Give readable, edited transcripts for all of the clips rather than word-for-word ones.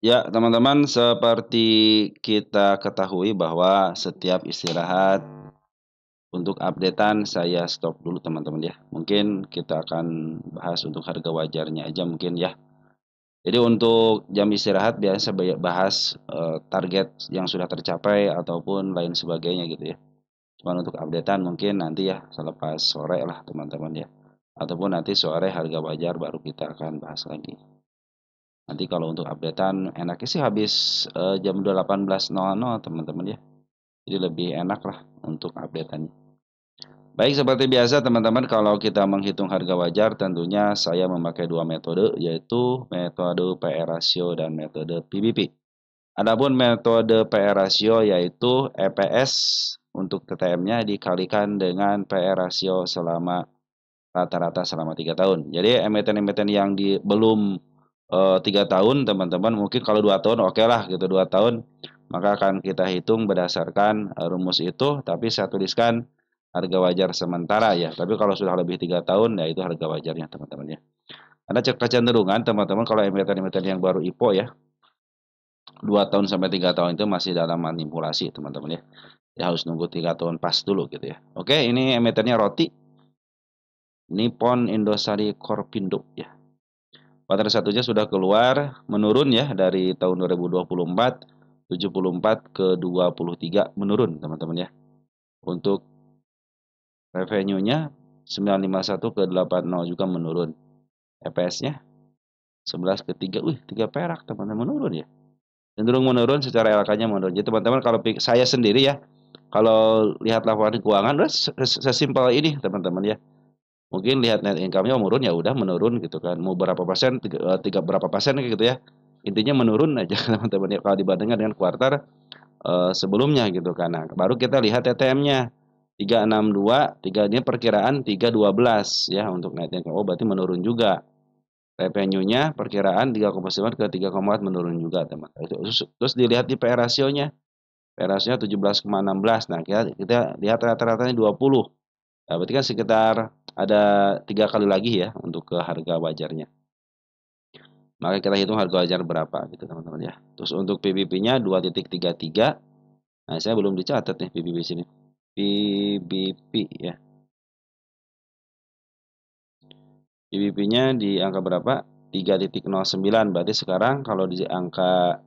Ya, teman-teman, seperti kita ketahui bahwa setiap istirahat untuk updatean saya stop dulu teman-teman ya. Mungkin kita akan bahas untuk harga wajarnya aja mungkin ya. Jadi untuk jam istirahat biasa bahas target yang sudah tercapai ataupun lain sebagainya gitu ya. Cuman untuk updatean mungkin nanti ya selepas sore lah teman-teman ya. Ataupun nanti sore harga wajar baru kita akan bahas lagi. Nanti kalau untuk updatean enaknya sih habis jam 18.00 teman-teman ya. Jadi lebih enak lah untuk updateannya. Baik, seperti biasa teman-teman, kalau kita menghitung harga wajar tentunya saya memakai dua metode, yaitu metode PR ratio dan metode PBP. Adapun metode PR ratio yaitu EPS untuk TTM-nya dikalikan dengan PR ratio selama rata-rata selama 3 tahun. Jadi emiten-emiten yang belum 3 tahun teman-teman, mungkin kalau 2 tahun oke lah gitu, 2 tahun maka akan kita hitung berdasarkan rumus itu, tapi saya tuliskan harga wajar sementara ya. Tapi kalau sudah lebih 3 tahun ya itu harga wajarnya teman-teman ya. Ada kecenderungan teman-teman kalau emiten-emiten yang baru IPO ya, 2 tahun sampai 3 tahun itu masih dalam manipulasi teman-teman ya. Ya harus nunggu 3 tahun pas dulu gitu ya. Oke, ini emitennya roti Nippon Indosari Korpindo ya. Pattern satunya sudah keluar menurun ya dari tahun 2024 74 ke 23 menurun teman-teman ya. Untuk revenue-nya 951 ke 80 juga menurun. EPS-nya 11 ke 3. Wih, 3 perak teman-teman menurun ya. Cenderung menurun secara LK-nya menurun. Jadi teman-teman kalau saya sendiri ya, kalau lihat laporan keuangan udah sesimpel ini teman-teman ya. Mungkin lihat net income-nya menurun ya udah menurun gitu kan. Mau berapa persen, tiga berapa persen gitu ya. Intinya menurun aja teman-teman ya kalau dibandingkan dengan kuartal sebelumnya gitu kan. Nah, baru kita lihat TTM-nya 362, 3 ini perkiraan 312 ya untuk net income. Oh, berarti menurun juga. Revenue-nya perkiraan 3,9 ke 3,4 menurun juga, teman. Terus dilihat di PR ratio-nya. PR ratio-nya 17,16. Nah, kita lihat rata-ratanya 20. Nah, berarti kan sekitar ada 3 kali lagi ya untuk ke harga wajarnya. Maka kita hitung harga wajar berapa gitu teman-teman ya. Terus untuk PBP-nya 2,33. Nah, saya belum dicatat nih PBP sini. PBP ya. PBP-nya di angka berapa? 3,09. Berarti sekarang kalau di angka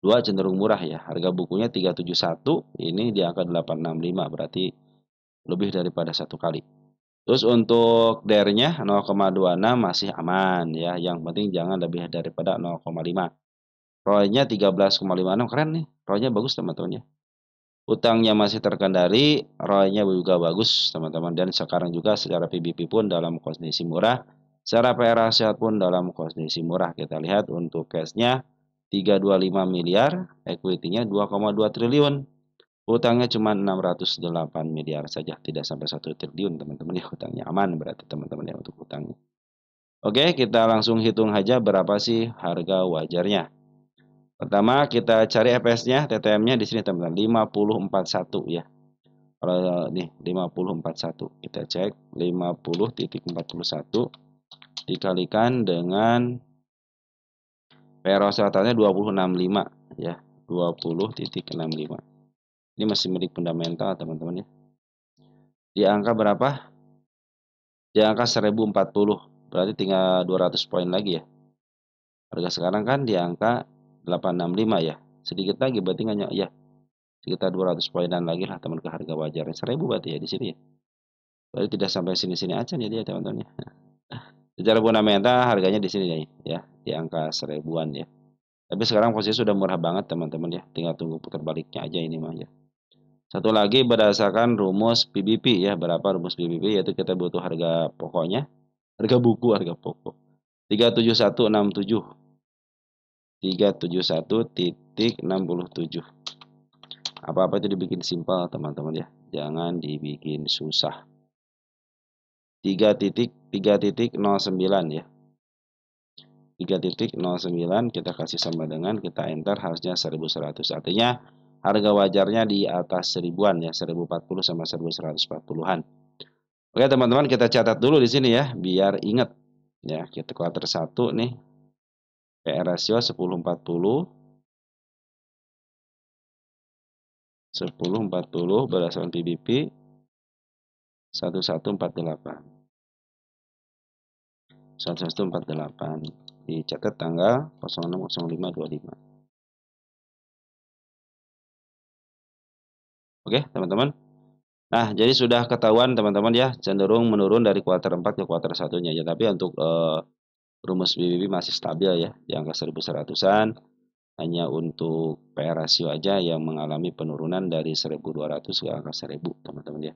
2 cenderung murah ya. Harga bukunya 371, ini di angka 865, berarti lebih daripada satu kali. Terus untuk DER-nya 0,26 masih aman ya. Yang penting jangan lebih daripada 0,5. ROE-nya 13,56, keren nih. ROE-nya bagus teman-teman ya. Utangnya masih terkendali, ROE-nya juga bagus teman-teman. Dan sekarang juga secara PBP pun dalam kondisi murah. Secara PR ratio pun dalam kondisi murah. Kita lihat untuk cash-nya 325 miliar, equity-nya 2,2 triliun. Utangnya cuma 608 miliar saja, tidak sampai 1 triliun teman-teman ya. Utangnya aman berarti teman-teman ya untuk utangnya. Oke, kita langsung hitung aja berapa sih harga wajarnya. Pertama kita cari EPS-nya, TTM-nya di sini teman-teman 5041 ya. Kalau nih 5041 kita cek 50,41 dikalikan dengan PR rasionya 20,65 ya. 20,65. Ini masih milik fundamental teman-teman ya. Di angka berapa? Di angka 1040. Berarti tinggal 200 poin lagi ya. Harga sekarang kan di angka 865 ya. Sedikit lagi berarti nggak ya. Sekitar 200 poinan lagi lah teman ke harga wajarnya. 1000 berarti ya di sini ya. Berarti tidak sampai sini-sini aja nih dia teman-teman ya. Secara fundamental harganya di sini nih ya. Di angka 1000-an ya. Tapi sekarang posisi sudah murah banget teman-teman ya. Tinggal tunggu putar baliknya aja ini mah ya. Satu lagi berdasarkan rumus PBP ya. Berapa rumus PBP? Yaitu kita butuh harga pokoknya. Harga buku, harga pokok. 37167. 371,67. Apa-apa itu dibikin simpel teman-teman ya. Jangan dibikin susah. 3,3,09 ya. 3,09 kita kasih sama dengan kita enter harusnya 1100. Artinya harga wajarnya di atas 1000-an ya, 1040 sama 1140-an. Oke teman-teman, kita catat dulu di sini ya biar ingat. Ya, kita kuartal 1 nih PR ratio 1040 10.40 berdasarkan PBP 1148. 1148 dicatat tanggal 06.05.25. Oke, teman-teman. Nah, jadi sudah ketahuan teman-teman ya, cenderung menurun dari kuartal 4 ke kuartal 1-nya ya. Tapi untuk rumus BBB masih stabil ya, di angka 1100-an. Hanya untuk PR rasio aja yang mengalami penurunan dari 1200 ke angka 1000, teman-teman ya.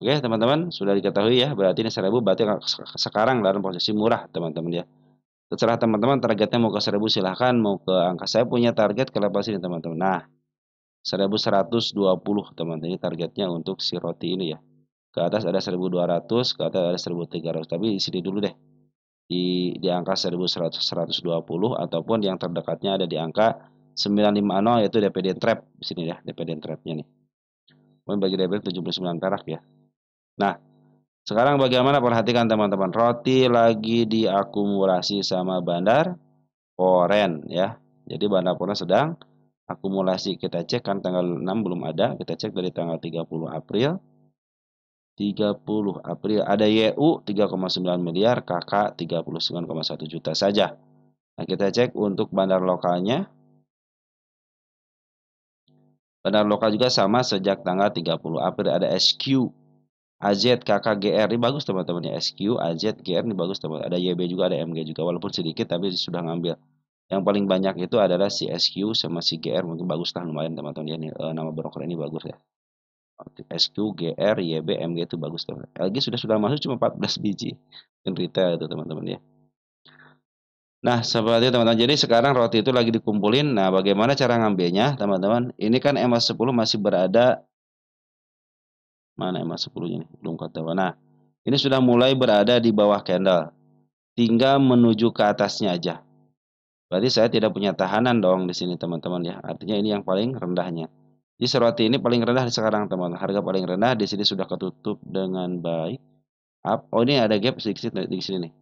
Oke, teman-teman, sudah diketahui ya, berarti ini 1000 berarti sekarang dalam posisi murah, teman-teman ya. Terserah teman-teman targetnya mau ke 1000 silahkan, mau ke angka saya punya target ke level sini, teman-teman. Nah, 1120 teman-teman, ini targetnya untuk si roti ini ya. Ke atas ada 1200, ke atas ada 1300, tapi di sini dulu deh. Di angka 1120 ataupun yang terdekatnya ada di angka 950 yaitu DPD trap di sini ya, DPD trapnya nih. Kemudian bagi DPD 79 perak ya. Nah, sekarang bagaimana, perhatikan teman-teman, roti lagi diakumulasi sama Bandar Oren ya. Jadi Bandar Oren sedang akumulasi. Kita cek kan tanggal 6 belum ada, kita cek dari tanggal 30 April. 30 April ada YU 3,9 miliar, KK 39,1 juta saja. Nah, kita cek untuk bandar lokalnya. Bandar lokal juga sama sejak tanggal 30 April ada SQ, AZ, KKGR. Ini bagus teman-teman ya. SQ, AZ, GR ini bagus teman. Ada YB juga, ada MG juga, walaupun sedikit tapi sudah ngambil. Yang paling banyak itu adalah si SQ sama si GR, mungkin bagus lah, lumayan teman-teman ya. Ini nama broker ini bagus ya. SQ, GR, YB, MG itu bagus teman. LG sudah masuk cuma 14 biji. Mungkin retail itu teman-teman ya. Nah, seperti itu teman-teman. Jadi sekarang roti itu lagi dikumpulin. Nah, bagaimana cara ngambilnya, teman-teman? Ini kan EMA 10 masih berada, mana EMA 10-nya nih? Belum ketahuan. Nah, ini sudah mulai berada di bawah candle. Tinggal menuju ke atasnya aja. Berarti saya tidak punya tahanan dong di sini, teman-teman ya. Artinya ini yang paling rendahnya. Jadi roti ini paling rendah sekarang, teman-teman. Harga paling rendah di sini sudah ketutup dengan baik. Oh, ini ada gap sedikit di sini nih.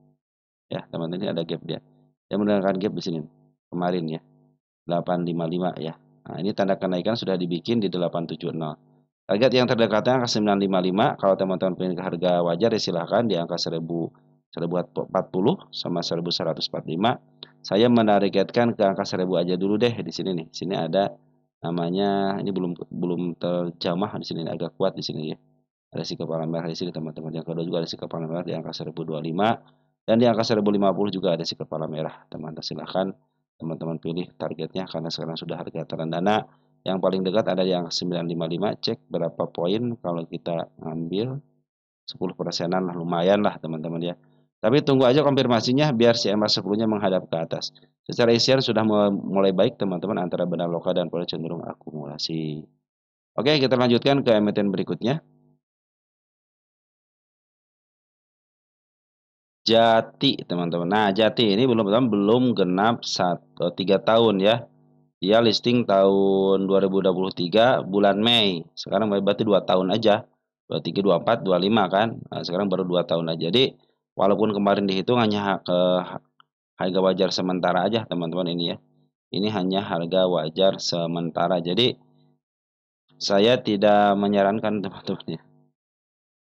Ya, teman-teman, ini ada gap dia. Yang menggunakan gap di sini kemarin ya. 855 ya. Nah, ini tanda kenaikan sudah dibikin di 870. Target yang terdekatnya angka 955. Kalau teman-teman punya harga wajar ya silahkan di angka 1040 sama 1145. Saya menargetkan ke angka 1000 aja dulu deh di sini nih. Sini ada namanya, ini belum terjamah di sini, agak kuat di sini ya. Ada si kepala merah di sini teman-teman. Yang kedua juga ada si kepala merah di angka 1025 dan di angka 1050 juga ada si kepala merah. Teman-teman silahkan teman-teman pilih targetnya karena sekarang sudah harga terendah. Nah, yang paling dekat ada yang 955, cek berapa poin kalau kita ngambil 10%-an lah, lumayan lah teman-teman ya. Tapi tunggu aja konfirmasinya biar si EMA 10-nya menghadap ke atas. Secara isian sudah mulai baik teman-teman antara benar lokal dan pola cenderung akumulasi. Oke, kita lanjutkan ke emiten berikutnya. Jati teman-teman. Nah, Jati ini belum genap 3 tahun ya. Dia listing tahun 2023 bulan Mei. Sekarang berarti 2 tahun aja. 23, 24, 25 kan. Nah, sekarang baru 2 tahun aja. Jadi walaupun kemarin dihitung hanya ke harga wajar sementara aja teman-teman ini ya. Ini hanya harga wajar sementara. Jadi saya tidak menyarankan teman-teman ya.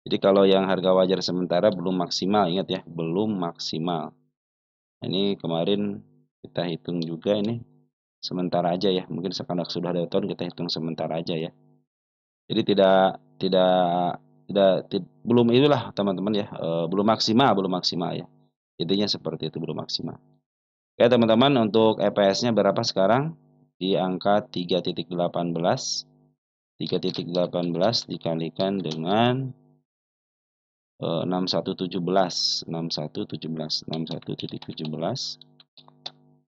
Jadi kalau yang harga wajar sementara belum maksimal, ingat ya, belum maksimal. Ini kemarin kita hitung juga ini sementara aja ya. Mungkin sekarang sudah ada tahun kita hitung sementara aja ya. Jadi belum itulah teman-teman ya, belum maksimal ya. Intinya seperti itu, belum maksimal. Oke teman-teman, untuk EPS-nya berapa sekarang? Di angka 3.18. 3.18 dikalikan dengan 6117, 6117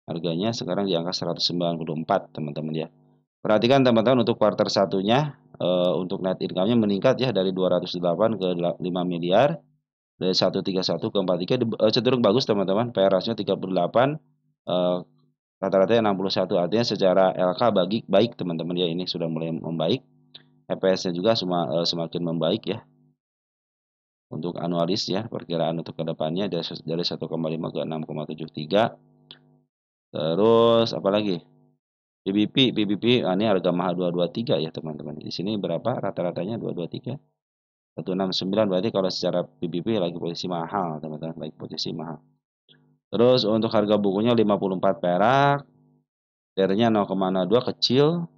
harganya sekarang di angka 194 teman-teman ya. Perhatikan teman-teman, untuk kuartal satunya untuk net income-nya meningkat ya dari 208 ke 5 miliar, dari 131 ke 43, cenderung bagus teman-teman. PR ratio 38, rata-ratanya 61, artinya secara LK baik teman-teman ya, ini sudah mulai membaik. EPS-nya juga semakin membaik ya. Untuk anualis ya, perkiraan untuk kedepannya dari 1,5 ke 6,73. Terus apa lagi? PBB, ini harga mahal 223 ya teman-teman. Di sini berapa rata-ratanya 223? 169 berarti kalau secara PBB lagi posisi mahal teman-teman, lagi posisi mahal. Terus untuk harga bukunya 54 perak, TR-nya 0,02 kecil,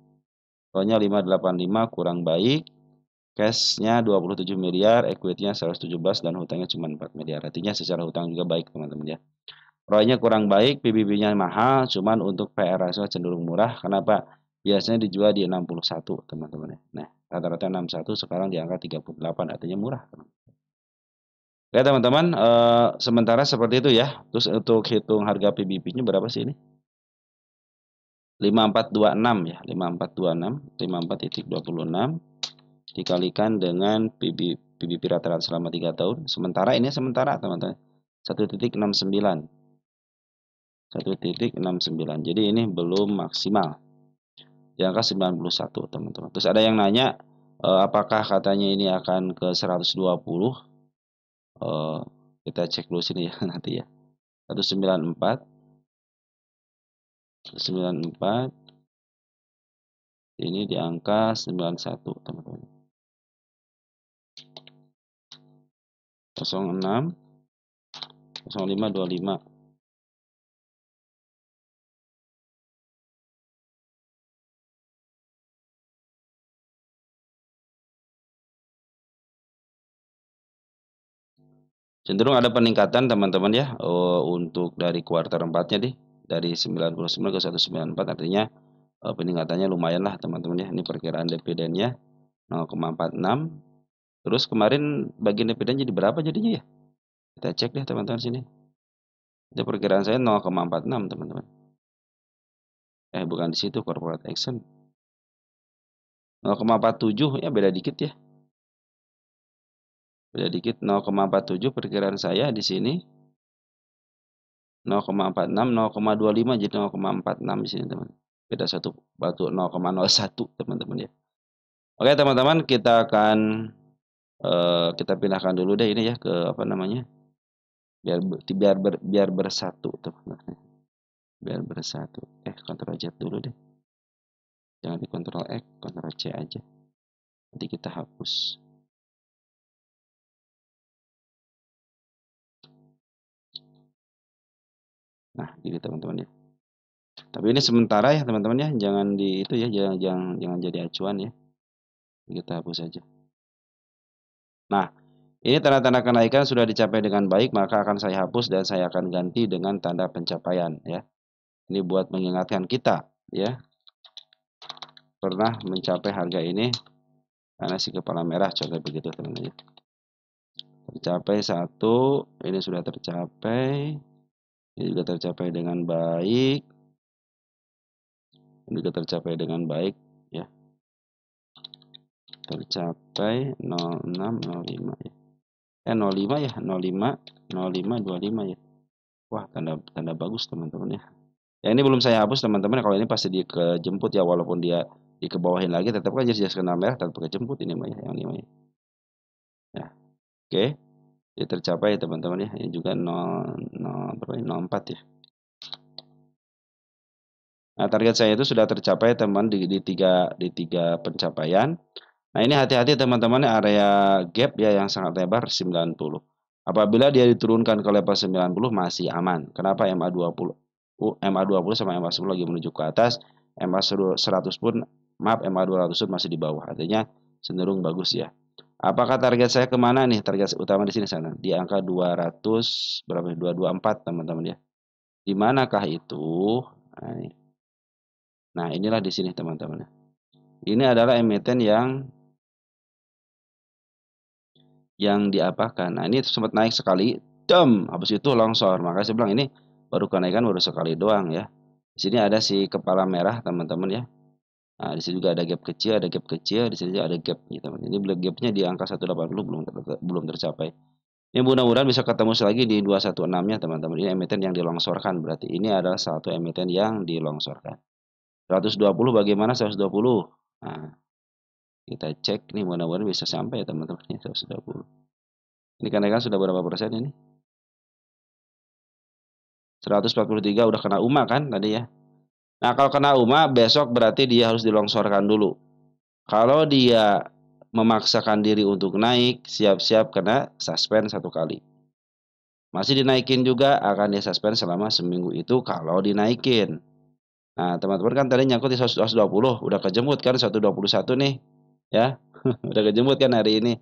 ROE-nya 585 kurang baik, cash-nya 27 miliar, equity-nya 117 dan hutangnya cuma 4 miliar. Artinya secara hutang juga baik teman-teman ya. ROE-nya kurang baik, PBB-nya mahal, cuman untuk PR ratio cenderung murah. Kenapa? Biasanya dijual di 61 teman-teman ya. Nah, rata-rata 61 sekarang di angka 38 artinya murah. Oke teman-teman, sementara seperti itu ya. Terus untuk hitung harga PBB-nya berapa sih ini? 5426 ya, 5426 dikalikan dengan PBB rata-rata selama 3 tahun. Sementara ini sementara teman-teman. 1,69. 1,69. Jadi ini belum maksimal. Di angka 91 teman-teman. Terus ada yang nanya apakah katanya ini akan ke 120? Kita cek dulu sini ya nanti ya. 194 ini di angka 91 teman-teman. 06 0525. Cenderung ada peningkatan teman-teman ya untuk dari kuartal 4-nya dari 99 ke 194 artinya peningkatannya lumayan lah teman-teman ya. Ini perkiraan dividennya 0,46. Terus kemarin bagian dividen jadi berapa jadinya ya? Kita cek deh teman-teman sini. Itu perkiraan saya 0,46 teman-teman. Bukan di situ corporate action. 0,47 ya beda dikit ya. Beda dikit 0,47 perkiraan saya di sini. 0,46, 0,25 jadi 0,46 di sini teman. Beda satu batu 0,01 teman-teman ya. Oke teman-teman kita akan kita pindahkan dulu deh ini ya ke apa namanya? Biar bersatu teman-teman. Biar bersatu. Ctrl Z dulu deh. Jangan di Ctrl X, Ctrl C aja. Nanti kita hapus. Nah, gini teman-teman ya. Tapi ini sementara ya teman-teman ya, jangan di itu ya, jangan jadi acuan ya. Kita hapus aja. Nah, ini tanda-tanda kenaikan sudah dicapai dengan baik, maka akan saya hapus dan saya akan ganti dengan tanda pencapaian ya. Ini buat mengingatkan kita ya. Pernah mencapai harga ini karena si kepala merah contoh begitu teman-teman ya. Tercapai satu, ini sudah tercapai. Ini juga tercapai dengan baik. Ini juga tercapai dengan baik ya. Tercapai 0605 ya. 05 ya, 05 25 ya. Wah, tanda bagus teman-teman ya. Ya ini belum saya hapus teman-teman. Kalau ini pasti dikejemput ya, walaupun dia dikebawahin lagi tetap kan jelas kena merah, tetap kejemput ini mah ya, yang ini mah ya. Ya, oke. Dia tercapai teman-teman ya. Ini juga 04 ya. Nah, target saya itu sudah tercapai teman di tiga pencapaian. Nah, ini hati-hati teman-teman area gap ya yang sangat lebar 90. Apabila dia diturunkan ke level 90 masih aman. Kenapa MA20? MA20 sama MA10 lagi menuju ke atas, MA100 pun maaf MA200 pun masih di bawah. Artinya cenderung bagus ya. Apakah target saya kemana nih? Target utama di sini sana. Di angka 200 berapa? 224 teman-teman ya. Di manakah itu? Nah, inilah di sini teman-teman. Ini adalah emiten yang diapakan. Nah, ini sempat naik sekali, habis itu longsor. Maka saya bilang ini baru kenaikan baru sekali doang ya. Di sini ada si kepala merah teman-teman ya. Nah, di sini juga ada gap kecil, di sini juga ada gap nih teman. Ini gapnya di angka 180 belum tercapai. Ini mudah-mudahan bisa ketemu lagi di 216-nya teman-teman. Ini emiten yang dilongsorkan berarti ini adalah satu emiten yang dilongsorkan. 120 bagaimana 120? Nah, kita cek nih mudah-mudahan bisa sampai ya teman-teman ya 120. Ini kenaikan sudah berapa persen ini? 143 udah kena UMA kan tadi ya. Nah, kalau kena UMA besok berarti dia harus dilongsorkan dulu. Kalau dia memaksakan diri untuk naik, siap-siap kena suspend 1 kali. Masih dinaikin juga akan disuspend selama seminggu itu kalau dinaikin. Nah, teman-teman kan tadi nyangkut di 120, udah kejemput kan 121 nih, ya. Udah kejemput kan hari ini.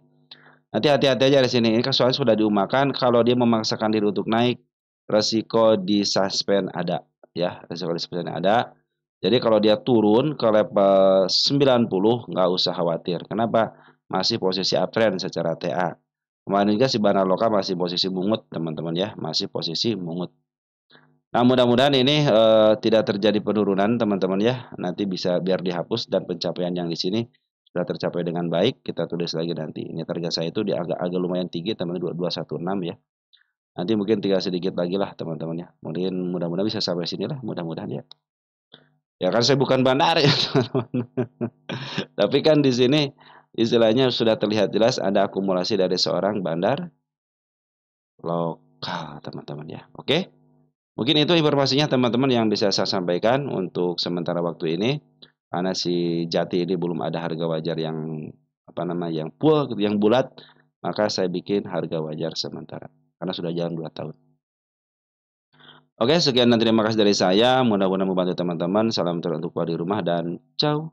Nanti hati-hati aja di sini. Ini kan soalnya sudah diumakan kalau dia memaksakan diri untuk naik, resiko disuspend ada, ya. Resiko disuspend ada. Jadi kalau dia turun ke level 90 nggak usah khawatir. Kenapa? Masih posisi uptrend secara TA. Kemarin juga si Banaloka masih posisi mungut, teman-teman ya, masih posisi mungut. Nah, mudah-mudahan ini tidak terjadi penurunan, teman-teman ya. Nanti bisa biar dihapus dan pencapaian yang di sini sudah tercapai dengan baik. Kita tulis lagi nanti. Ini target saya itu di agak lumayan tinggi, teman-teman 2216 ya. Nanti mungkin tinggal sedikit lagi lah, teman-teman ya. Mungkin mudah-mudahan bisa sampai sini lah, mudah-mudahan ya. Ya kan saya bukan bandar ya, teman-teman. Tapi kan di sini istilahnya sudah terlihat jelas ada akumulasi dari seorang bandar lokal, teman-teman ya. Oke? Mungkin itu informasinya teman-teman yang bisa saya sampaikan untuk sementara waktu ini. Karena si Jati ini belum ada harga wajar yang apa namanya yang full, yang bulat, maka saya bikin harga wajar sementara. Karena sudah jalan 2 tahun. Oke, sekian dan terima kasih dari saya. Mudah-mudahan membantu teman-teman. Salam teruntuk di rumah dan ciao.